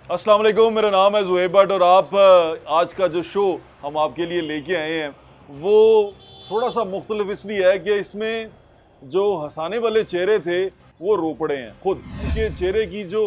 अस्सलाम वालेकुम, मेरा नाम है ज़ुहैब भट्ट और आप आज का जो शो हम आपके लिए लेके आए हैं वो थोड़ा सा मुख्तलिफ इसलिए है कि इसमें जो हंसाने वाले चेहरे थे वो रो पड़े हैं खुद के चेहरे की जो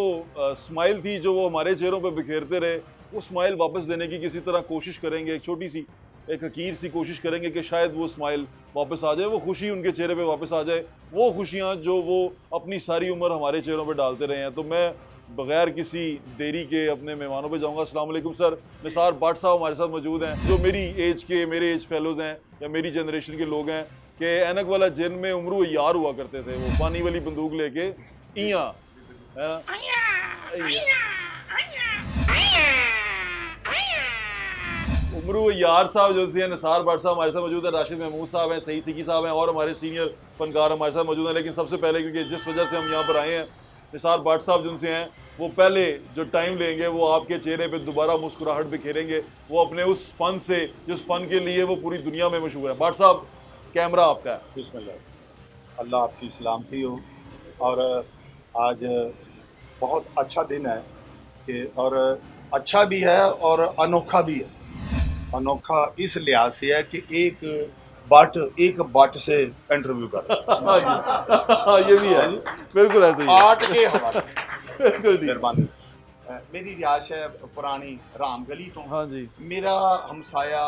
स्माइल थी जो वो हमारे चेहरों पे बिखेरते रहे, वो स्माइल वापस देने की किसी तरह कोशिश करेंगे। एक छोटी सी एक हकीर सी कोशिश करेंगे कि शायद वो स्माइल वापस आ जाए, वो खुशी उनके चेहरे पे वापस आ जाए, वो खुशियाँ जो वो अपनी सारी उम्र हमारे चेहरों पे डालते रहे हैं। तो मैं बगैर किसी देरी के अपने मेहमानों पे जाऊंगा। अस्सलाम वालेकुम सर, निसार भट्ट साहब हमारे साथ मौजूद हैं, जो मेरी एज के, मेरे एज फेलोज़ हैं या मेरी जनरेशन के लोग हैं कि ऐनक वाला जिन में उम्र यार हुआ करते थे, वो पानी वाली बंदूक लेके इयां उमरू यार साहब जो थे, निसार भट्ट साहब हमारे साथ मौजूद है, राशिद महमूद साहब हैं, सही सिकी साहब हैं और हमारे सीनियर फनकार हमारे साथ मौजूद हैं। लेकिन सबसे पहले क्योंकि जिस वजह से हम यहाँ पर आए हैं, निसार भट्ट साहब जिनसे हैं, वो पहले जो टाइम लेंगे वो आपके चेहरे पे दोबारा मुस्कुराहट बिखेरेंगे, वो अपने उस फ़न से जिस फ़न के लिए वो पूरी दुनिया में मशहूर है। भट्ट साहब, कैमरा आपका है। बिस्मिल्लाह, अल्लाह आपकी सलामती हो। और आज बहुत अच्छा दिन है कि और अच्छा भी है और अनोखा भी है। अनोखा इस लिहाज से है कि एक बट से इंटरव्यू कर हाँ जी, ये भी है, बिल्कुल ऐसे ही है। आर्ट के हवाले से बिल्कुल ठीक। मेहरबानी। मेरी रिहायश है पुरानी राम गली तो। हाँ जी, मेरा हमसाया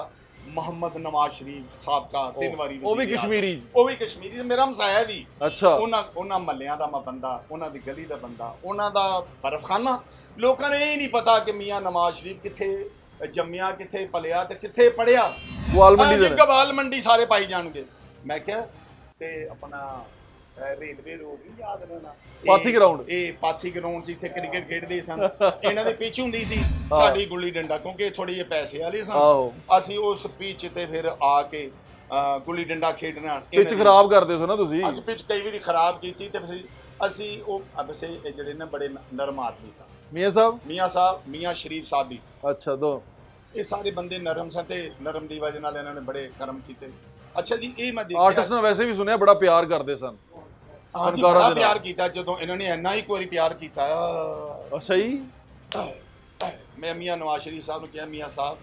मोहम्मद नवाज शरीफ साहब का 3 ਵਾਰੀ ਉਹ ਵੀ ਕਸ਼ਮੀਰੀ। ਉਹ ਵੀ ਕਸ਼ਮੀਰੀ ਤੇ ਮੇਰਾ ਹਮਸਾਇਆ ਵੀ। ਅੱਛਾ। ਉਹਨਾਂ ਮੱਲਿਆਂ ਦਾ ਮੈਂ ਬੰਦਾ, ਉਹਨਾਂ ਦੀ ਗਲੀ ਦਾ ਬੰਦਾ, ਉਹਨਾਂ ਦਾ ਬਰਫਖਾਨਾ। ਲੋਕਾਂ ਨੇ ਇਹ ਨਹੀਂ ਪਤਾ ਕਿ ਮੀਆਂ ਨਵਾਜ਼ ਸ਼ਰੀਫ ਕਿੱਥੇ ਜੰਮਿਆ, ਕਿੱਥੇ ਪਲਿਆ ਤੇ ਕਿੱਥੇ ਪੜਿਆ। ਗਵਾਲ ਮੰਡੀ ਦੇ ਨੇ। ਗਵਾਲ ਮੰਡੀ ਸਾਰੇ ਪਾਈ ਜਾਣਗੇ। ਮੈਂ ਕਿਹਾ ਤੇ ਆਪਣਾ ਰੇਲਵੇ ਰੋਡ ਨਹੀਂ ਯਾਦ ਰਹਿਣਾ, ਪਾਥੀ ਗਰਾਊਂਡ। ਇਹ ਪਾਥੀ ਗਰਾਊਂਡ ਸੀ, ਇੱਥੇ ਕ੍ਰਿਕਟ ਖੇਡਦੇ ਸਨ। ਇਹਨਾਂ ਦੇ ਪਿੱਛ ਹੁੰਦੀ ਸੀ ਸਾਡੀ ਗੁੱਲੀ ਡੰਡਾ, ਕਿਉਂਕਿ ਥੋੜੀ ਜਿਹੇ ਪੈਸੇ ਵਾਲੇ ਸਨ। ਅਸੀਂ ਉਸ ਪਿੱਚ ਤੇ ਫਿਰ ਆ ਕੇ ਗੁੱਲੀ ਡੰਡਾ ਖੇਡਣਾ। ਪਿੱਚ ਖਰਾਬ ਕਰਦੇ ਹੋ ਨਾ ਤੁਸੀਂ? ਅਸੀਂ ਪਿੱਚ ਕਈ ਵਾਰੀ ਖਰਾਬ ਕੀਤੀ ਤੇ ਅਸੀਂ ਉਹ ਅਬਸੇ ਜਿਹੜੇ ਨੇ ਬੜੇ ਨਰਮ ਆਦਮੀ ਸਨ। ਮੀਆਂ ਸਾਹਿਬ ਮੀਆਂ ਸ਼ਰੀਫ ਸਾਹਿਬ ਵੀ। ਅੱਛਾ, ਦੋ ਇਹ ਸਾਰੇ ਬੰਦੇ ਨਰਮ ਸਨ ਤੇ ਨਰਮ ਦੀ ਵਜ੍ਹਾ ਨਾਲ ਇਹਨਾਂ ਨੇ ਬੜੇ ਕਰਮ ਕੀਤੇ। ਅੱਛਾ ਜੀ, ਇਹ ਮੈਂ ਦੇਖਿਆ ਆਰਟਿਸਟ ਨਾਲ ਵੈਸੇ ਵੀ ਸੁਣਿਆ ਬੜਾ ਪਿਆਰ ਕਰਦੇ ਸਨ। ਹਾਂਜੀ, ਬੜਾ ਪਿਆਰ ਕੀਤਾ। ਜਦੋਂ ਇਹਨਾਂ ਨੇ ਇੰਨਾ ਹੀ ਕੋਈ ਪਿਆਰ ਕੀਤਾ। ਅੱਛਾ ਜੀ। ਮੈਂ ਮੀਆਂ ਨਵਾਜ਼ ਸ਼ਰੀਫ ਸਾਹਿਬ ਨੂੰ ਕਿਹਾ, ਮੀਆਂ ਸਾਹਿਬ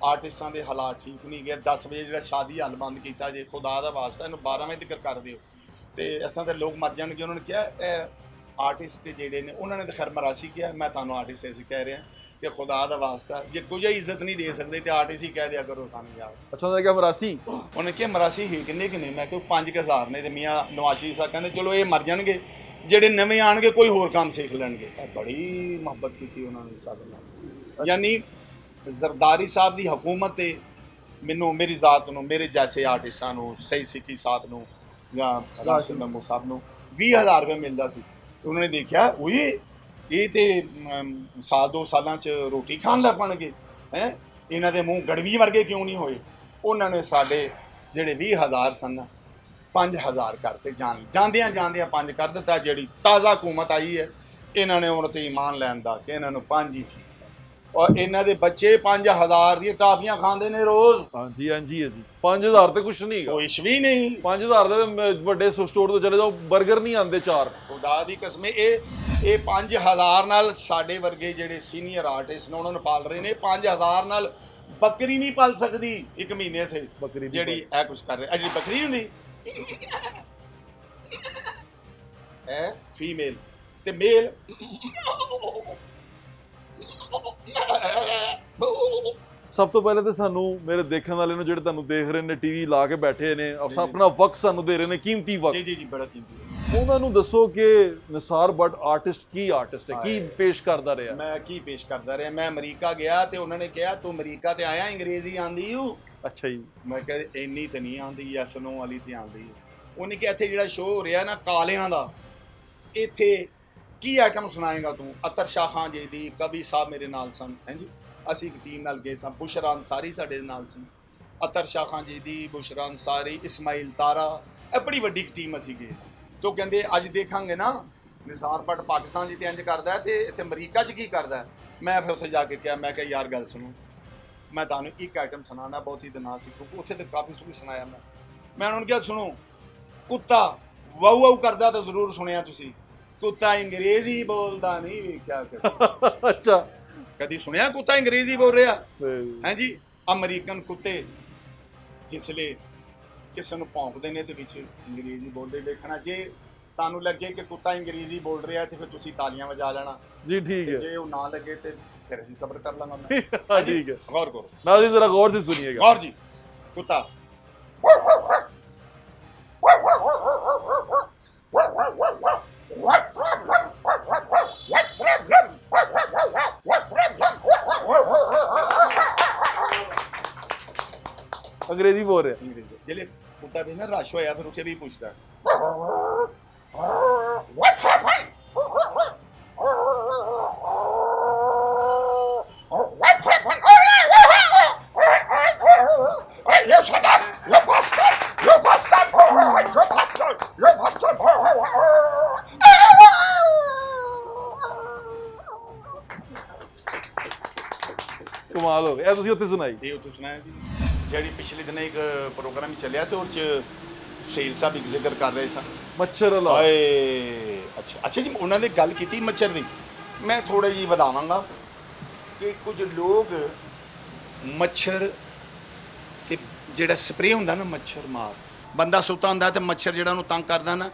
ਆਰਟਿਸਟਾਂ ਦੇ ਹਾਲਾਤ ਠੀਕ ਨਹੀਂ ਗਏ, 10 ਵਜੇ ਜਿਹੜਾ ਸ਼ਾਦੀ ਹਾਲ ਬੰਦ ਕੀਤਾ ਜੇ, ਖੁਦਾ ਦਾ ਵਾਸਤਾ ਇਹਨੂੰ 12 ਵਜੇ ਤੱਕ ਕਰ ਦਿਓ ਤੇ ਇਸ ਤਰ੍ਹਾਂ ਦੇ ਲੋਕ ਮਰ ਜਾਣਗੇ। ਉਹਨਾਂ ਨੇ ਕਿਹਾ ਆਰਟਿਸਟ ਜਿਹੜੇ ਨੇ ਉਹਨਾਂ ਨੇ ਤਾਂ ਖੈਰ ਮਰਾਸੀ ਕਿਹਾ, ਮੈਂ ਤੁਹਾਨੂੰ ਆਰਟਿਸਟ ਐਸੇ ਕਹਿ ਰਿਹਾ ਕਿ ਖੁਦਾ ਦਾ ਵਾਸਤਾ ਜੇ ਕੋਈ ਇੱਜ਼ਤ ਨਹੀਂ ਦੇ ਸਕਦੇ ਤੇ ਆਰਟਿਸਟ ਹੀ ਕਹਿ ਦਿਆ ਕਰੋ ਸਾਨੂੰ ਯਾਰ। ਅੱਛਾ, ਉਹਨੇ ਕਿਹਾ ਮਰਾਸੀ? ਉਹਨੇ ਕਿਹਾ ਮਰਾਸੀ ਹੀ ਕਿੰਨੇ ਕਿੰਨੇ? ਮੈਂ ਕਿਹਾ 5000 ਨੇ। ਤੇ ਮੀਆਂ ਨਵਾਜ਼ ਸ਼ਰੀਫ ਸਾਹਿਬ ਕਹਿੰਦੇ ਚਲੋ ਇਹ ਮਰ ਜਾਣਗੇ, ਜਿਹੜੇ ਨਵੇਂ ਆਣਗੇ ਕੋਈ ਹੋਰ ਕੰਮ ਸਿੱਖ ਲੈਣਗੇ। ਬੜੀ ਮੁਹੱਬਤ ਕੀਤੀ ਉਹਨਾਂ ਨੇ ਸਾਡੇ ਨਾਲ। ਯਾਨੀ ਜ਼ਰਦਾਰੀ ਸਾਹਿਬ ਦੀ ਹਕੂਮਤ ਤੇ ਮੈਨੂੰ, ਮੇਰੀ ਜ਼ਾਤ ਨੂੰ, ਮੇਰੇ ਜੈਸੇ ਆਰਟਿਸਟਾਂ ਨੂੰ, ਸਹੀ ਸਿੱਕੀ ਸਾਹਿਬ ਨੂੰ ਜਾਂ ਰਾਸ਼ਿਦ ਮਹਿਮੂਦ ਸਾਹਿਬ ਨੂੰ 20000 ਰੁਪਏ ਮਿਲਦਾ ਸੀ। ਉਹਨਾਂ ਨੇ ਦੇਖਿਆ ਉਹੀ ਇਹ ਤੇ ਸਾਲ 2 ਸਾਲਾਂ 'ਚ ਰੋਟੀ ਖਾਣ ਲੱਗ ਪਣਗੇ ਹੈ, ਇਹਨਾਂ ਦੇ ਮੂੰਹ ਗੜਵੀ ਵਰਗੇ ਕਿਉਂ ਨਹੀਂ ਹੋਏ? ਉਹਨਾਂ ਨੇ ਸਾਡੇ ਜਿਹੜੇ 20000 ਸਨ 5000 ਕਰਤੇ। ਜਾਂਦਿਆਂ 5 ਕਰ ਦਿੱਤਾ। ਜਿਹੜੀ ਤਾਜ਼ਾ ਹਕੂਮਤ ਆਈ ਹੈ ਇਹਨਾਂ ਨੇ ਉਹਨਾਂ 'ਤੇ ਈਮਾਨ ਲੈਣ ਦਾ ਕਿ ਇਹਨਾਂ ਨੂੰ 5 ਹੀ ਸੀ। ਔਰ ਇਹਨਾਂ ਦੇ ਬੱਚੇ 5000 ਦੀਆਂ ਟਾਫੀਆਂ ਖਾਂਦੇ ਨੇ ਰੋਜ਼। ਹਾਂਜੀ ਹਾਂਜੀ ਜੀ। 5000 ਤੇ ਕੁਛ ਨਹੀਂ, ਕੁਛ ਵੀ ਨਹੀਂ। 5000 ਦੇ ਵੱਡੇ ਸਟੋਰ ਤੋਂ ਚਲੇ ਜਾਓ, 버ਗਰ ਨਹੀਂ ਆਉਂਦੇ 4। ਖੁਦਾ ਦੀ ਕਸਮ, ਇਹ 5000 ਨਾਲ ਸਾਡੇ ਵਰਗੇ ਜਿਹੜੇ ਸੀਨੀਅਰ ਆਰਟਿਸਟ ਨੇ ਉਹਨਾਂ ਨੂੰ ਪਾਲ ਰਹੇ ਨੇ। 5000 ਨਾਲ ਬੱਕਰੀ ਨਹੀਂ ਪਾਲ ਸਕਦੀ ਇੱਕ ਮਹੀਨੇ ਸੇ, ਜਿਹੜੀ ਇਹ ਕੁਛ ਕਰ ਰਹੇ। ਜਿਹੜੀ ਬੱਕਰੀ ਹੁੰਦੀ ਹੈ ਫੀਮੇਲ ਤੇ ਮੇਲ ਸਭ ਤੋਂ ਪਹਿਲੇ ਤਾਂ ਸਾਨੂੰ, ਮੇਰੇ ਦੇਖਣ ਵਾਲੇ ਨੂੰ, ਜਿਹੜੇ ਤੁਹਾਨੂੰ ਦੇਖ ਰਹੇ ਨੇ, ਟੀਵੀ ਲਾ ਕੇ ਬੈਠੇ ਨੇ, ਆਪਣਾ ਵਕਤ ਸਾਨੂੰ ਦੇ ਰਹੇ ਨੇ, ਕੀਮਤੀ ਵਕਤ। ਜੀ ਬੜਾ ਕੀਮਤੀ। ਉਹਨਾਂ ਨੂੰ ਦੱਸੋ ਕਿ ਨਿਸਾਰ ਭੱਟ ਆਰਟਿਸਟ ਕੀ ਆਰਟਿਸਟ ਹੈ, ਕੀ ਪੇਸ਼ ਕਰਦਾ ਰਿਹਾ? ਮੈਂ ਕੀ ਪੇਸ਼ ਕਰਦਾ ਰਿਹਾ? ਮੈਂ ਅਮਰੀਕਾ ਗਿਆ ਤੇ ਉਹਨਾਂ ਨੇ ਕਿਹਾ ਤੂੰ ਅਮਰੀਕਾ ਤੇ ਆਇਆ, ਅੰਗਰੇਜ਼ੀ ਆਂਦੀ ਹੂੰ? ਅੱਛਾ ਜੀ। ਮੈਂ ਕਿਹਾ ਇੰਨੀ ਤਾਂ ਨਹੀਂ ਆਉਂਦੀ, ਯੈਸ ਨੋ ਵਾਲੀ ਤੇ ਆਉਂਦੀ। ਉਹਨੇ ਕਿਹਾ ਇੱਥੇ ਜਿਹੜਾ ਸ਼ੋਅ ਹੋ ਰਿਹਾ ਨਾ ਕਾਲਿਆਂ ਦਾ, ਇੱਥੇ ਕੀ ਆਈਟਮ ਸੁਣਾਏਗਾ ਤੂੰ? ਅਤਰ ਸ਼ਾਹ ਖਾਨ ਜੀ ਦੀ, ਕਵੀ ਸਾਹਿਬ ਮੇਰੇ ਨਾਲ ਸਨ। ਹਾਂਜੀ, ਅਸੀਂ ਇੱਕ ਟੀਮ ਨਾਲ ਗਏ ਸਾਂ। ਬੁਸ਼ਰਾ ਅੰਸਾਰੀ ਸਾਡੇ ਨਾਲ ਸੀ। ਅਤਰ ਸ਼ਾਹ ਖਾਨ ਜੀ ਦੀ, ਬੁਸ਼ਰਾ ਅੰਸਾਰੀ, ਇਸਮਾਈਲ ਤਾਰਾ, ਇਹ ਬੜੀ ਵੱਡੀ ਟੀਮ ਅਸੀਂ ਗਏ। ਤੋ ਕਹਿੰਦੇ ਅੱਜ ਦੇਖਾਂਗੇ ਨਾ ਨਿਸਾਰ ਭੱਟ ਪਾਕਿਸਤਾਨ 'ਚ ਤੇ ਇੰਝ ਕਰਦਾ ਤੇ ਇੱਥੇ ਅਮਰੀਕਾ 'ਚ ਕੀ ਕਰਦਾ। ਮੈਂ ਫਿਰ ਉੱਥੇ ਜਾ ਕੇ ਕਿਹਾ, ਮੈਂ ਕਿਹਾ ਯਾਰ ਗੱਲ ਸੁਣੋ, ਮੈਂ ਤੁਹਾਨੂੰ ਇੱਕ ਆਈਟਮ ਸੁਣਾਉਣਾ, ਬਹੁਤੀ ਤਾਂ ਨਾ ਸੀ ਕਿਉਂਕਿ ਉੱਥੇ ਤਾਂ ਕਾਫੀ ਸੁਣੀ ਸੁਣਾਇਆ। ਮੈਂ ਉਹਨਾਂ ਨੂੰ ਕਿਹਾ ਸੁਣੋ, ਕੁੱਤਾ ਵਾਊ ਵਾਊ ਕਰਦਾ ਤਾਂ ਜ਼ਰੂਰ ਸੁਣਿਆ ਤੁਸੀਂ, ਕੁੱਤਾ ਅੰਗਰੇਜ਼ੀ ਬੋਲਦਾ ਨਹੀਂ ਵੇਖਿਆ ਕਰ। ਅੱਛਾ, ਕਦੀ ਸੁਣਿਆ ਕੁੱਤਾ ਅੰਗਰੇਜ਼ੀ ਬੋਲ ਰਿਹਾ ਨਹੀਂ। ਹੈ ਜੀ। ਅਮਰੀਕਨ ਕੁੱਤੇ ਜਿਸਲੇ ਕਿਸੇ ਨੂੰ ਭੌਂਕਦੇ ਨੇ ਤੇ ਵਿੱਚ ਅੰਗਰੇਜ਼ੀ ਬੋਲਦੇ ਦੇਖਣਾ। ਜੇ ਤੁਹਾਨੂੰ ਲੱਗੇ ਕਿ ਕੁੱਤਾ ਅੰਗਰੇਜ਼ੀ ਬੋਲ ਰਿਹਾ ਤੇ ਫਿਰ ਤੁਸੀਂ ਤਾਲੀਆਂ ਵਜਾ ਲੈਣਾ जी ठीक ਤੇ है। ਜੇ ਉਹ ਨਾ ਲੱਗੇ ਤੇ ਫਿਰ ਅਸੀਂ ਸਬਰ ਕਰ ਲਾਂਗਾ ਮੈਂ। हाँ, ठीक है। गौर करो नाज़रीन जरा गौर से सुनिएगा। गौर जी। कुत्ता अंग्रेजी बोल रहे हैं। जिले कुत्ता भी ना रश होया फिर उसे भी पूछता You shut up! You bastard! You bastard! You bastard! You bastard! कमाल हो गया। ਤੁਸੀਂ ਉੱਥੇ ਸੁਣਾਈ। ਇਹ ਉੱਥੇ ਸੁਣਾਇਆ ਜੀ। ਜਿਹੜੀ ਪਿਛਲੇ ਦਿਨ ਇੱਕ ਪ੍ਰੋਗਰਾਮ ਚੱਲਿਆ ਤੇ ਉਹ ਚ ਸੇਲ ਸਾਹਿਬ ਇੱਕ ਜ਼ਿਕਰ ਕਰ ਰਹੇ ਸਨ ਮੱਛਰ ਵਾਲਾ। ਓਏ ਅੱਛਾ ਜੀ, ਉਹਨਾਂ ਨੇ ਗੱਲ ਕੀਤੀ ਮੱਛਰ ਦੀ। ਮੈਂ ਥੋੜਾ ਜਿਹੀ ਵਧਾਵਾਂਗਾ ਕਿ ਕੁਝ ਲੋਕ ਮੱਛਰ ਤੇ ਜਿਹੜਾ ਸਪਰੇਅ ਹੁੰਦਾ ਨਾ ਮੱਛਰ ਮਾਰ, ਬੰਦਾ ਸੁੱਤਾ ਹੁੰਦਾ ਤੇ ਮੱਛਰ ਜਿਹੜਾ ਉਹਨੂੰ ਤੰਗ ਕਰਦਾ ਨਾ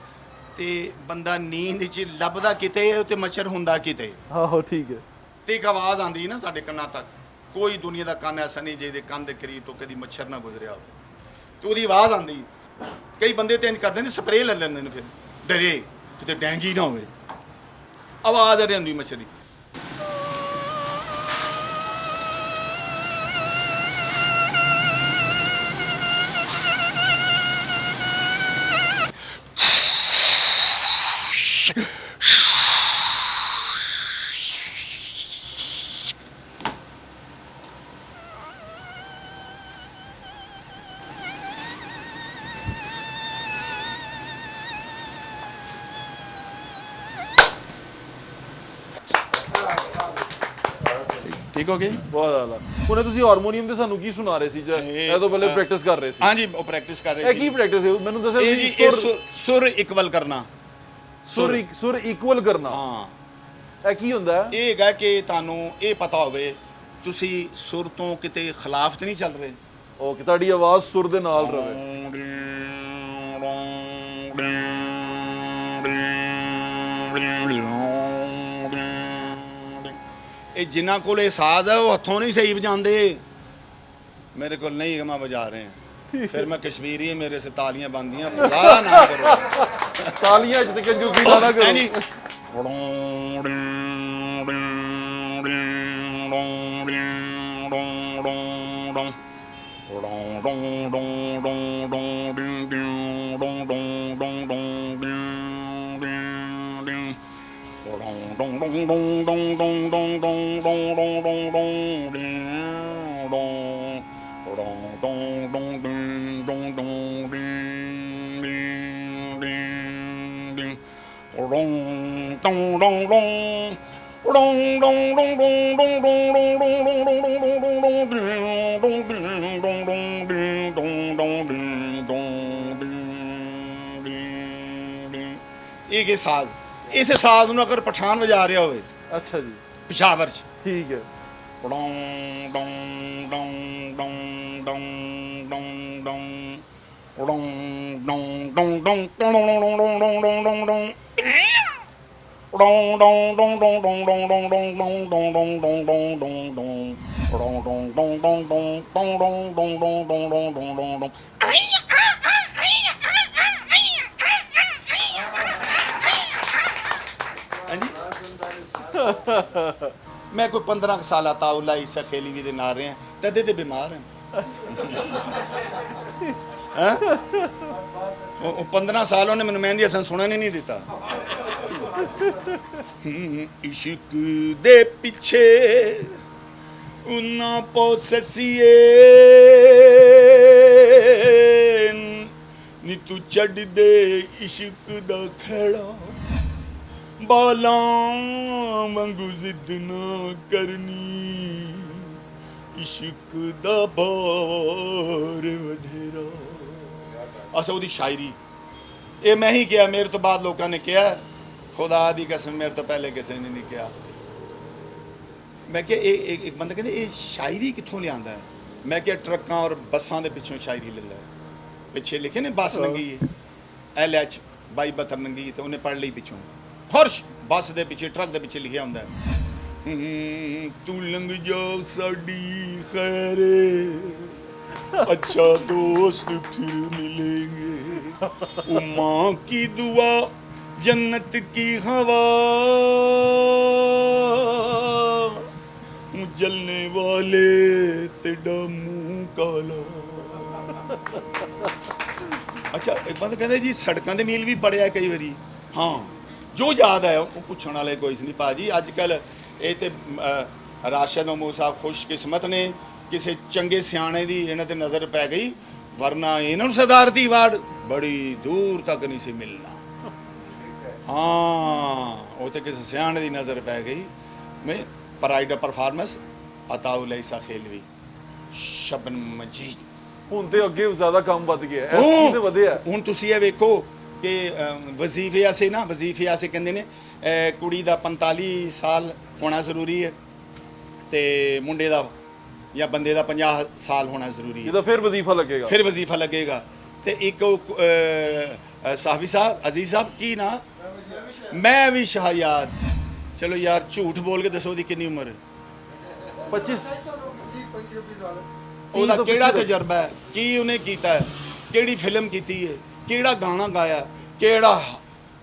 ਤੇ ਬੰਦਾ ਨੀਂਦ 'ਚ ਲੱਭਦਾ ਕਿਤੇ ਤੇ ਮੱਛਰ ਹੁੰਦਾ ਕਿਤੇ। ਆਹੋ ਠੀਕ ਹੈ। ਤੇ ਇੱਕ ਆਵਾਜ਼ ਆਉਂਦੀ ਨਾ ਸਾਡੇ ਕੰਨਾਂ ਤੱਕ। ਕੋਈ ਦੁਨੀਆ ਦਾ ਕੰਨ ਐਸਾ ਨਹੀਂ ਜਿਹਦੇ ਕੰਨ ਦੇ ਕਰੀਬ ਤੋਂ ਕਦੀ ਮੱਛਰ ਨਾ ਗੁਜ਼ਰਿਆ ਹੋਵੇ ਤੇ ਉਹਦੀ ਆਵਾਜ਼ ਆਉਂਦੀ। ਕਈ ਬੰਦੇ ਤੇ ਇੰਜ ਕਰਦੇ ਨੇ ਸਪਰੇਅ ਲੈ ਲੈਂਦੇ ਨੇ ਫਿਰ ਡਰੇ ਕਿਤੇ ਡੈਂਗੀ ਨਾ ਹੋਵੇ। ਆਵਾਜ਼ ਆ ਰਹੀ ਹੁੰਦੀ ਮੱਛਰ ਦੀ। ਠੀਕ ਹੋ ਗਈ। ਬਹੁਤ ਜ਼ਿਆਦਾ। ਹੁਣੇ ਤੁਸੀਂ ਹਾਰਮੋਨੀਅਮ ਤੇ ਸਾਨੂੰ ਕੀ ਸੁਣਾ ਰਹੇ ਸੀ? ਇਹ ਤੋਂ ਪਹਿਲੇ ਪ੍ਰੈਕਟਿਸ ਕਰ ਰਹੇ ਸੀ। ਹਾਂਜੀ ਉਹ ਪ੍ਰੈਕਟਿਸ ਕਰ ਰਹੇ ਇਹ ਸੀ। ਕੀ ਪ੍ਰੈਕਟਿਸ ਹੈ ਮੈਨੂੰ ਦੱਸਿਆ ਇਹ ਜੀ ਇਹ ਸੁਰ ਇਕਵਲ ਕਰਨਾ। ਸੁਰ ਇਕੁਅਲ ਕਰਨਾ। ਹਾਂ ਇਹ ਕੀ ਹੁੰਦਾ ਹੈ? ਇਹ ਹੈਗਾ ਕਿ ਤੁਹਾਨੂੰ ਇਹ ਪਤਾ ਹੋਵੇ ਤੁਸੀਂ ਸੁਰ ਤੋਂ ਕਿਤੇ ਖਿਲਾਫ ਤੇ ਨਹੀਂ ਚੱਲ ਰਹੇ। ਓਕੇ, ਤੁਹਾਡੀ ਆਵਾਜ਼ ਸੁਰ ਦੇ ਨਾਲ ਰਵੇ। ਇਹ ਜਿਨ੍ਹਾਂ ਕੋਲ ਇਹ ਸਾਜ਼ ਹੈ ਉਹ ਹੱਥੋਂ ਨਹੀਂ ਸਹੀ ਵਜਾਉਂਦੇ। ਮੇਰੇ ਕੋਲ ਨਹੀਂ ਮੈਂ ਵਜਾ ਰਹੇ हैं फिर मैं कश्मीरी मेरे से तालियां बनदियां। खुदा ना करो तालियां च ते कंजूसी ना करो। जी एक साज इस साज ਨੂੰ ਅਗਰ ਪਠਾਨ ਵਜਾ ਰਿਹਾ ਹੋਵੇ। ਅੱਛਾ ਜੀ। ਪਿਸ਼ਾਵਰ ਚ ਠੀਕ ਹੈ। मैं कोई 15 साल ताउला ईसा खेली भी दे ना रहे हैं तदे ते बीमार हैं। 15 साल उन्हें मैंने मेहंदी हसन सुनने नहीं दिता। इश्क दे पीछे उन्ना पोससिए नी तू चढ़ दे इश्क दा खड़ा बालां वांगू जिद ना करनी इश्क दा बार वधेरा। अच्छा ਉਹਦੀ शायरी ਇਹ मैं ही किया मेरे तो बाद लोगों ने किया। खुदा दी कसम मेरे तो पहले किसी ने नहीं किया। ਮੈਂ ਕਿਹਾ ਇਹ ਇੱਕ ਬੰਦਾ ਕਹਿੰਦੇ ਇਹ ਸ਼ਾਇਰੀ ਕਿੱਥੋਂ ਲਿਆਂਦਾ ਹੈ? ਮੈਂ ਕਿਹਾ ਟਰੱਕਾਂ ਔਰ ਬੱਸਾਂ ਦੇ ਪਿੱਛੋਂ ਸ਼ਾਇਰੀ ਲੈਂਦਾ ਹੈ। ਪਿੱਛੇ ਲਿਖੇ ਨੇ ਬੱਸ ਲੰਗੀ ਹੈ LH 2272 ਲੰਗੀ ਤੇ ਉਹਨੇ ਪੜ੍ਹ ਲਈ ਪਿੱਛੋਂ। ਹਰ ਬੱਸ ਦੇ ਪਿੱਛੇ ਟਰੱਕ ਦੇ ਪਿੱਛੇ ਲਿਖਿਆ ਹੁੰਦਾ ਹੈ ਤੂੰ ਲੰਘ ਜਾ ਸਾਡੀ ਖੈਰੇ अच्छा दोस्त फिर मिलेंगे वो माँ की दुआ जन्नत की हवा जलने वाले तेरा मुंह काला। अच्छा एक बंद कहते जी सड़कों के मील भी पढ़िया कई बारी हाँ जो याद है वो पूछने वाले कोई नहीं भाजी अजकल ये तो राशिद महमूद साहब खुशकिस्मत ने किसी चंगे सियाने की इन्होंने नज़र पै गई वरना इन्होंने सदारती अवार्ड बड़ी दूर तक नहीं सी मिलना। हाँ वो तो किसी सियाने की नज़र पै गई मैं प्राइड ऑफ परफॉर्मेंस अताउल ईसा खेलवी शबन मजीद ਹੁਣ ਤੇ ਅੱਗੇ ਜ਼ਿਆਦਾ ਕੰਮ ਵੱਧ ਗਿਆ ਹੈ ਐਸੀ ਤੇ ਵਧਿਆ ਹੁਣ ਤੁਸੀਂ ਇਹ ਵੇਖੋ ਕਿ ਵਜ਼ੀਫੇ ਆਸੇ ਨਾ ਵਜ਼ੀਫੇ ਆਸੇ ਕਹਿੰਦੇ ਨੇ ਕੁੜੀ ਦਾ 45 ਸਾਲ ਹੋਣਾ ਜ਼ਰੂਰੀ ਹੈ ਤੇ ਮੁੰਡੇ ਦਾ ਜਾਂ ਬੰਦੇ ਦਾ 50 ਸਾਲ ਹੋਣਾ ਜ਼ਰੂਰੀ ਹੈ। ਇਹਦਾ ਫਿਰ ਵਜ਼ੀਫਾ ਲੱਗੇਗਾ ਫਿਰ ਵਜ਼ੀਫਾ ਲੱਗੇਗਾ ਤੇ ਇੱਕ ਸਾਹਬੀ ਸਾਹਿਬ ਅਜ਼ੀਜ਼ ਸਾਹਿਬ ਕੀ ਨਾ ਮੈਂ ਵੀ ਸ਼ਾਹਯਾਦ ਚਲੋ ਯਾਰ ਝੂਠ ਬੋਲ ਕੇ ਦੱਸੋ ਉਹਦੀ ਕਿੰਨੀ ਉਮਰ ਹੈ 25 ਉਹਦਾ ਕਿਹੜਾ ਤਜਰਬਾ ਹੈ ਕੀ ਉਹਨੇ ਕੀਤਾ ਹੈ ਕਿਹੜੀ ਫਿਲਮ ਕੀਤੀ ਹੈ ਕਿਹੜਾ ਗਾਣਾ ਗਾਇਆ ਕਿਹੜਾ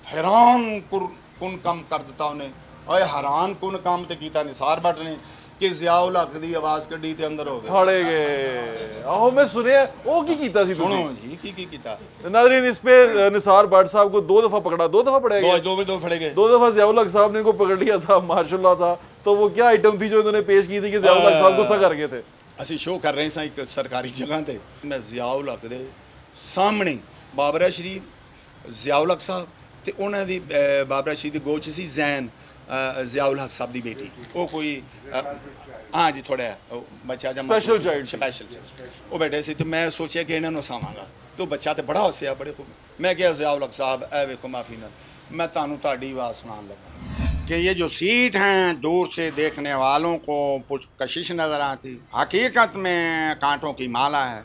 ਹੈਰਾਨ ਕੁਨ ਕੰਮ ਕਰ ਦਿੱਤਾ ਉਹਨੇ ਓਏ ਹੈਰਾਨ ਕੁਨ ਕੰਮ ਤੇ ਕੀਤਾ ਨਿਸਾਰ ਭੱਟ ਨੇ ਕਿ ਜ਼ਿਆਉਲ ਹਕ ਦੀ ਆਵਾਜ਼ ਕੱਢੀ ਤੇ ਅੰਦਰ ਹੋ ਗਏ ਫੜੇ ਗਏ ਆਹੋ ਮੈਂ ਸੁਣਿਆ ਉਹ ਕੀ ਕੀਤਾ ਸੀ ਸੁਣੋ ਜੀ ਕੀ ਕੀਤਾ नाज़रीन इस पे निसार भट्ट साहब को 2 दफा पकड़ा 2 दफा पकड़ा गया दो फड़े गए 2 दफा ज़ियाउल हक साहब ने इनको पकड़ लिया था माशाल्लाह था तो वो क्या आइटम थी जो इन्होंने पेश की थी कि ज़ियाउल हक साहब गुस्सा कर गए थे ਅਸੀਂ ਸ਼ੋਅ ਕਰ ਰਹੇ ਸਾਂ ਇੱਕ ਸਰਕਾਰੀ ਜਗ੍ਹਾ ਤੇ ਮੈਂ ਜ਼ਿਆਉਲ ਹਕ ਦੇ ਸਾਹਮਣੇ ਬਾਬਰਾ ਸ਼ਰੀਫ ਜ਼ਿਆਉਲ ਹਕ ਸਾਹਿਬ ਤੇ ਉਹਨਾਂ ਦੀ ਬਾਬਰਾ ਸ਼ਰੀਫ ਦੀ ਗੋਚ ਸੀ ਜ਼ੈਨ ਜ਼ਿਆਉਲ ਹਕ ਸਾਹਿਬ ਦੀ ਬੇਟੀ ਉਹ ਕੋਈ ਹਾਂ ਜੀ ਥੋੜਾ ਬੱਚਾ ਜਮਾ Special child ਸਪੈਸ਼ਲ ਉਹ ਬੈਠੇ ਸੀ ਤੇ ਮੈਂ ਸੋਚਿਆ ਕਿ ਇਹਨਾਂ ਨੂੰ ਸਾਵਾਂਗਾ ਤੇ ਬੱਚਾ ਤੇ ਬੜਾ ਹੱਸਿਆ ਬੜੇ ਖੂਬ ਮੈਂ ਕਿਹਾ ਜ਼ਿਆਉਲ ਹਕ ਸਾਹਿਬ ਐ ਵੇਖੋ ਮਾਫੀ ਨਾਲ मैं तानू ताड़ी आवाज़ सुनाने लगा कि ये जो सीट हैं दूर से देखने वालों को कुछ कशिश नज़र आती हकीकत में कांटों की माला है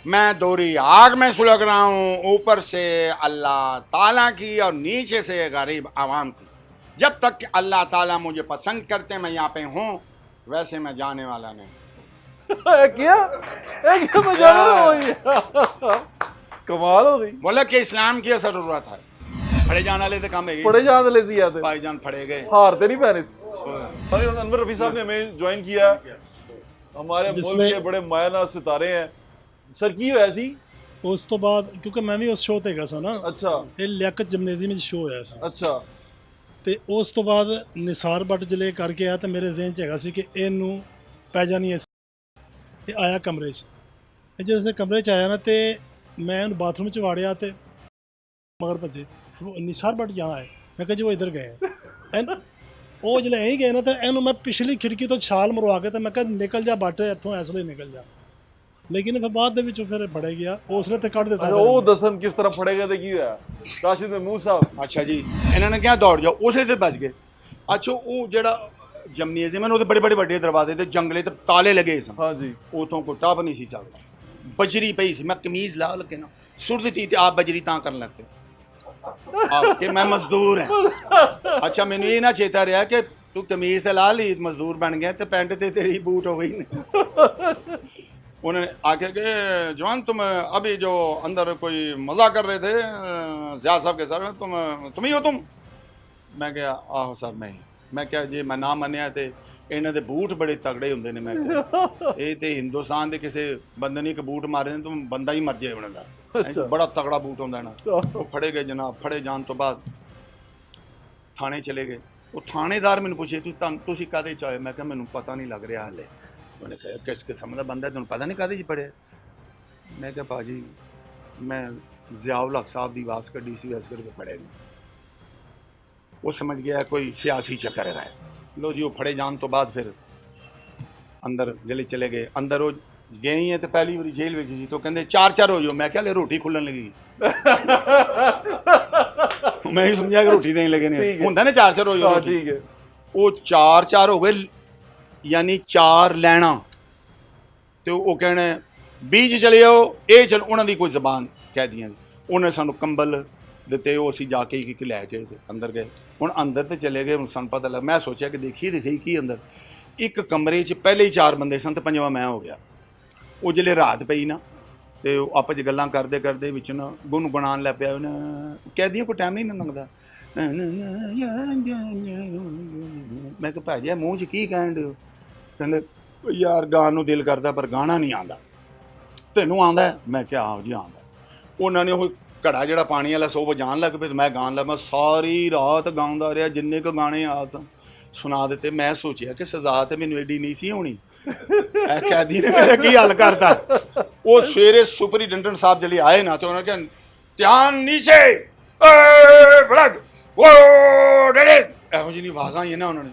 मैं दोरी आग में सुलग रहा हूँ ऊपर से अल्लाह ताला की और नीचे से गरीब आवाम की जब तक कि अल्लाह ताला मुझे पसंद करते मैं यहाँ पे हूँ वैसे मैं जाने वाला नहीं क्या कमाल हो गई बोला कि इस्लाम की ज़रूरत है फड़े जाने वाले तो काम है फड़े जाने वाले सी याद है भाईजान फड़े गए हारते नहीं पैने अनवर रफी साहब ने हमें ज्वाइन किया हमारे मुल्क के बड़े मायना सितारे हैं सर की होया सी ਉਸ ਤੋਂ ਬਾਅਦ ਕਿਉਂਕਿ ਮੈਂ ਵੀ ਉਸ ਸ਼ੋਅ ਤੇ ਹੈਗਾ ਸਾਂ ਨਾ अच्छा ਇਹ ਲਿਆਕਤ ਜਿਮਨੇਜ਼ੀਅਮ ਵਿੱਚ ਸ਼ੋਅ ਹੋਇਆ ਸੀ अच्छा ਤੇ ਉਸ ਤੋਂ ਬਾਅਦ ਨਿਸਾਰ ਭੱਟ ਜਲੇ ਕਰਕੇ ਆਇਆ ਤੇ ਮੇਰੇ ਜ਼ਿਹਨ 'ਚ ਹੈਗਾ ਸੀ ਕਿ ਇਹਨੂੰ ਪੈ ਜਾਣੀ ਹੈ ਇਹ ਆਇਆ ਕਮਰੇ 'ਚ ਇਹ ਜਦੋਂ ਅਸੀਂ ਕਮਰੇ 'ਚ ਆਇਆ ਨਾ ਤੇ ਮੈਂ ਉਹਨੂੰ ਬਾਥਰੂਮ 'ਚ ਵਾੜਿਆ ਤੇ ਮਗਰ ਭੱਜੇ ਨਿਸਾਰ ਭੱਟ यहाँ आए मैं कहा जी वो इधर गए हैं ਉਹ ਜਿਹੜੇ ਐਂ ਗਏ ਨਾ ਤਾਂ ਇਹਨੂੰ ਮੈਂ ਪਿਛਲੀ ਖਿੜਕੀ ਤੋਂ ਛਾਲ ਮਰਵਾ ਕੇ ਤੇ ਮੈਂ ਕਿਹਾ ਨਿਕਲ ਜਾ ਬੱਟ ਇੱਥੋਂ ਇਸ ਵੇਲੇ ਨਿਕਲ ਜਾ ਲੇਕਿਨ ਫਿਰ ਬਾਅਦ ਦੇ ਵਿੱਚ ਫਿਰ ਫੜਿਆ ਗਿਆ ਉਸਨੇ ਤੇ ਕੱਢ ਦਿੱਤਾ ਉਹ ਦਸਨ ਕਿਸ ਤਰ੍ਹਾਂ ਫੜੇਗਾ ਤੇ ਕੀ ਹੋਇਆ ਰਾਸ਼ਿਦ ਮਹਿਮੂਦ ਸਾਹਿਬ ਅੱਛਾ ਜੀ ਇਹਨਾਂ ਨੇ ਕਿਹਾ ਦੌੜ ਜਾਓ ਉਸੇ ਤੇ ਬਚ ਗਏ ਅੱਛਾ ਉਹ ਜਿਹੜਾ ਜਿਮਨੇਜ਼ੀਅਮ ਉਹਦੇ ਬੜੇ ਬੜੇ ਵੱਡੇ ਦਰਵਾਜ਼ੇ ਤੇ ਜੰਗਲੇ ਤੇ ਤਾਲੇ ਲੱਗੇ ਸਨ ਹਾਂਜੀ ਉਥੋਂ ਕੋਈ ਟੱਪ ਨਹੀਂ ਸੀ ਸਕਦਾ ਬਜਰੀ ਪਈ ਸੀ ਮੈਂ ਕਮੀਜ਼ ਲਾ ਲੱਗੇ ਨਾ ਸੁੱਟ ਦਿੱਤੀ ਤੇ ਆਪ ਬਜਰੀ ਤਾਂ ਕਰਨ ਲੱਗ ਪਏ ਕਿ ਮੈਂ ਮਜ਼ਦੂਰ ਹਾਂ ਅੱਛਾ ਮੈਨੂੰ ਇਹ ਨਾ ਚੇਤਾ ਰਿਹਾ ਕਿ ਤੂੰ ਕਮੀਜ਼ ਤੇ ਲਾ ਲਈ ਮਜ਼ਦੂਰ ਬਣ ਗਿਆ ਤੇ ਪੈਂਟ ਤੇ ਤੇਰੀ ਬੂਟ ਹੋ ਗਈ उन्होंने आके कि जवान तुम अभी जो अंदर कोई मज़ा कर रहे थे ज़ियाद साहब के सर तुम ही हो तुम मैं क्या आहो सर मैं क्या जी मैं ना मनिया तो इन्हों के बूट बड़े तगड़े होंगे ने मैं क्या ये तो हिंदुस्तान के किसी बंदे ने एक बूट मारे तो बंदा ही मर जाए उन्होंने बड़ा तगड़ा बूट होंगे ना वो फड़े गए जनाब फड़े जाने तो बाद थाने चले गए वो थानेदार मैंने पूछे तुसी काहदे च आए मैं क्या मैनू पता नहीं लग रहा हाले उन्हें कहा किस किस्म का बंदा तुम पता नहीं काहदे च पढ़े मैं क्या भाजी मैं ज़ियाउल हक साहब की आवाज़ कढ़ी सी इस करके फड़े नहीं वो समझ गया कोई सियासी चक्कर है लो जी वो फड़े जाने तो बाद फिर अंदर जल्दी चले गए अंदर वो गए ही है तो पहली बारी जेल वेखी सी तो कहते 4 हो जाओ मैं क्या ले रोटी खुलन लगी मैं ही समझा कि रोटी देने लगे नहीं होंगे ना 4 हो जाओ ठीक है वो 4 हो गए ਯਾਨੀ 4 ਲੈਣਾ ਤੇ ਉਹ ਕਹਿਣਾ ਬੀਜ ਚਲੇ ਜਾਓ ਇਹ ਚਲ ਉਹਨਾਂ ਦੀ ਕੋਈ ਜ਼ਬਾਨ ਕਹਿ ਦੀਆਂ ਉਹਨੇ ਸਾਨੂੰ ਕੰਬਲ ਦਿੱਤੇ ਉਹ ਅਸੀਂ ਜਾ ਕੇ ਇੱਕ ਲੈ ਕੇ ਤੇ ਅੰਦਰ ਗਏ ਹੁਣ ਅੰਦਰ ਤੇ ਚਲੇ ਗਏ ਹੁਣ ਸਾਨੂੰ ਪਤਾ ਲੱਗ ਮੈਂ ਸੋਚਿਆ ਕਿ ਦੇਖੀਏ ਤੇ ਸਹੀ ਕੀ ਅੰਦਰ ਇੱਕ ਕਮਰੇ 'ਚ ਪਹਿਲੇ ਹੀ 4 ਬੰਦੇ ਸਨ ਤੇ ਪੰਜਵਾਂ ਮੈਂ ਹੋ ਗਿਆ ਉਹ ਜਿਹੜੇ ਰਾਤ ਪਈ ਨਾ ਤੇ ਉਹ ਆਪਸ 'ਚ ਗੱਲਾਂ ਕਰਦੇ ਕਰਦੇ ਵਿੱਚ ਨਾ ਗੁਣ ਬਣਾਉਣ ਲੱਗ ਪਿਆ ਉਹਨੇ ਕੈਦੀਆਂ ਕੋਈ ਟਾਈਮ ਨਹੀਂ ਲੰਘਦਾ ਮੈਂ ਕਿਹਾ ਭਾਜੀ ਮੂੰਹ 'ਚ ਕੀ ਕਹਿਣ ਦਿਓ ਕਹਿੰਦੇ ਯਾਰ ਗਾਣ ਨੂੰ ਦਿਲ ਕਰਦਾ ਪਰ ਗਾਣਾ ਨਹੀਂ ਆਉਂਦਾ ਤੈਨੂੰ ਆਉਂਦਾ ਮੈਂ ਕਿਹਾ ਆਹੋ ਜੀ ਆਉਂਦਾ ਉਹਨਾਂ ਨੇ ਉਹ ਘੜਾ ਜਿਹੜਾ ਪਾਣੀ ਵਾਲਾ ਸੋ ਵਜਾਉਣ ਲੱਗ ਪਏ ਤੇ ਮੈਂ ਗਾਣ ਲੱਗਾ ਮੈਂ ਸਾਰੀ ਰਾਤ ਗਾਉਂਦਾ ਰਿਹਾ ਜਿੰਨੇ ਕੁ ਗਾਣੇ ਆ ਸੁਣਾ ਦਿੱਤੇ ਮੈਂ ਸੋਚਿਆ ਕਿ ਸਜ਼ਾ ਤੇ ਮੈਨੂੰ ਐਡੀ ਨਹੀਂ ਸੀ ਹੋਣੀ ਇਹ ਕੈਦੀ ਨੇ ਮੇਰਾ ਕੀ ਹੱਲ ਕਰਤਾ ਉਹ ਸਵੇਰੇ ਸੁਪਰੀਡੈਂਟੈਂਟ ਸਾਹਿਬ ਜਿਹੜੇ ਆਏ ਨਾ ਤੇ ਉਹਨਾਂ ਨੇ ਕਿਹਾ ਧਿਆਨ ਨੀਚੇ ਓਏ ਫਲੱਗ ਓ ਡੇਡੇ ਇਹੋ ਜਿਹੀ ਆਵਾਜ਼ਾਂ ਆਈਆਂ ਨਾ ਉਹਨਾਂ ਨੇ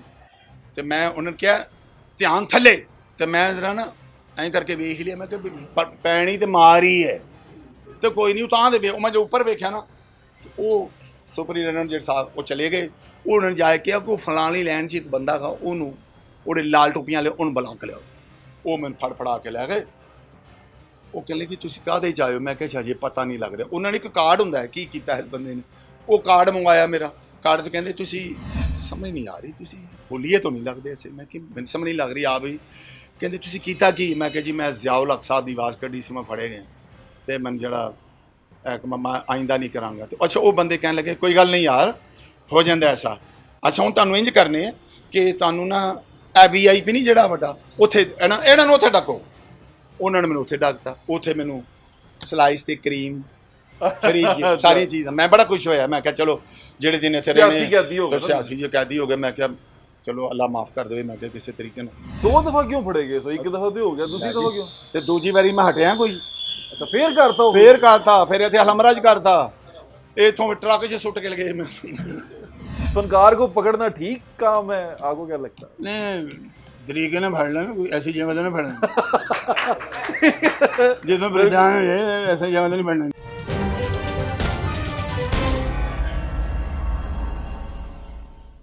ਤੇ ਮੈਂ ਉਹਨਾਂ ਨੂੰ ਕਿਹਾ ਧਿਆਨ ਥੱਲੇ ਤੇ ਮੈਂ ਜਰਾ ਨਾ ਐਂ ਕਰਕੇ ਵੇਖ ਲਿਆ ਮੈਂ ਕਿ ਪੈਣੀ ਤੇ ਮਾਰ ਹੀ ਹੈ ਤੇ ਕੋਈ ਨਹੀਂ ਉਤਾਂ ਦੇ ਉਹ ਮੈਂ ਜੋ ਉੱਪਰ ਵੇਖਿਆ ਨਾ ਉਹ ਸੁਪਰੀਡੈਂਟੈਂਟ ਜਿਹੜੇ ਸਾਹਿਬ ਉਹ ਚਲੇ ਗਏ ਉਹਨਾਂ ਨੇ ਜਾ ਕੇ ਕਿਹਾ ਕਿ ਉਹ ਫਲਾਣੀ ਲਾਈਨ 'ਚ ਇੱਕ ਬੰਦਾ ਗਾ ਉਹਨੂੰ ਉਹਦੇ ਲਾਲ ਟੋਪੀਆਂ ਵਾਲੇ ਉਹਨੂੰ ਬੁਲਾ ਕੇ ਲਿਆਓ ਉਹ ਮੈਨੂੰ ਫੜਾ ਕੇ ਲੈ ਗਏ ਉਹ ਕਹਿੰਦੇ ਕਿ ਤੁਸੀਂ ਕਾਹਦੇ 'ਚ ਆਏ ਹੋ ਮੈਂ ਕਿਹਾ ਜੀ ਪਤਾ ਨਹੀਂ ਲੱਗ ਰਿਹਾ ਉਹਨਾਂ ਨੇ ਇੱਕ ਕਾਰਡ ਹੁੰਦਾ ਹੈ ਕੀ ਕੀਤਾ ਇਸ ਬੰਦੇ ਨੇ ਉਹ ਕਾਰਡ ਮੰਗਵਾਇਆ ਮੇਰਾ ਕਾਰਡ 'ਤੇ ਕਹਿੰਦੇ ਤੁਸੀਂ ਸਮਝ ਨਹੀਂ ਆ ਰਹੀ ਤੁਸੀਂ ਹੋਲੀਏ ਤੋਂ ਨਹੀਂ ਲੱਗਦੇ ਐਸੇ ਮੈਂ ਕਿ ਮੈਨੂੰ ਸਮਝ ਨਹੀਂ ਲੱਗ ਰਹੀ ਆ ਬਈ ਕਹਿੰਦੇ ਤੁਸੀਂ ਕੀਤਾ ਕੀ ਮੈਂ ਕਿਹਾ ਜੀ ਮੈਂ ਜ਼ਿਆਉਲ ਹਕ ਸਾਹਿਬ ਦੀ ਆਵਾਜ਼ ਕੱਢੀ ਸੀ ਮੈਂ ਫੜੇ ਗਏ ਤੇ ਮੈਨੂੰ ਜਿਹੜਾ ਮੈਂ ਆਇੰਦਾ ਨਹੀਂ ਕਰਾਂਗਾ ਤੇ ਅੱਛਾ ਉਹ ਬੰਦੇ ਕਹਿਣ ਲੱਗੇ ਕੋਈ ਗੱਲ ਨਹੀਂ ਯਾਰ ਹੋ ਜਾਂਦਾ ਐਸਾ ਅੱਛਾ ਹੁਣ ਤੁਹਾਨੂੰ ਇੰਝ ਕਰਨੇ ਆ ਕਿ ਤੁਹਾਨੂੰ ਨਾ VIP ਨਹੀਂ ਜਿਹੜਾ ਵੱਡਾ ਉੱਥੇ ਇਹਨਾਂ ਨੂੰ ਉੱਥੇ ਡੱਕੋ ਉਹਨਾਂ ਨੇ ਮੈਨੂੰ ਉੱਥੇ ਡੱਕਤਾ ਉੱਥੇ ਮੈਨੂੰ ਸਲਾਈਸ ਤੇ ਕਰੀਮ ਫਰੀ ਸਾਰੀਆਂ ਚੀਜ਼ਾਂ ਮੈਂ ਬੜਾ ਖੁਸ਼ ਹੋਇਆ ਮੈਂ ਕਿਹਾ ਚਲੋ ਜਿਹੜੇ ਦਿਨ ਇੱਥੇ ਰਹਿਣੇ ਸਿਆਸੀ ਜੇ ਕੈਦੀ ਹੋ ਗਏ ਮੈਂ ਕਿਹਾ ਚਲੋ ਅੱਲਾ ਮਾਫ ਕਰ ਦੇਵੇ ਮੈਂ ਕਿਹਾ ਕਿਸੇ ਤਰੀਕੇ ਨਾਲ 2 ਦਫਾ ਕਿਉਂ ਫੜੇ ਗਏ ਸੋ ਇੱਕ ਦਫਾ ਤੇ ਹੋ ਗਿਆ ਦੂਸਰੀ ਦਫਾ ਕਿਉਂ ਤੇ ਦੂਜੀ ਵਾਰੀ ਮੈਂ ਹਟਿਆ ਕੋਈ ਅੱਛਾ ਫੇਰ ਕਰਤਾ ਫਿਰ ਇੱਥੇ ਹਲਮਰਾ 'ਚ ਕਰਤਾ इतों ट्रक से सुट के गए मैं फनकार को पकड़ना ठीक काम है आपको क्या लगता है? नहीं तरीके ने फड़ लेना कोई ऐसी जगह तो नहीं फड़ना जिसमें परेशान हो जाए ऐसी जगह तो नहीं फड़ना।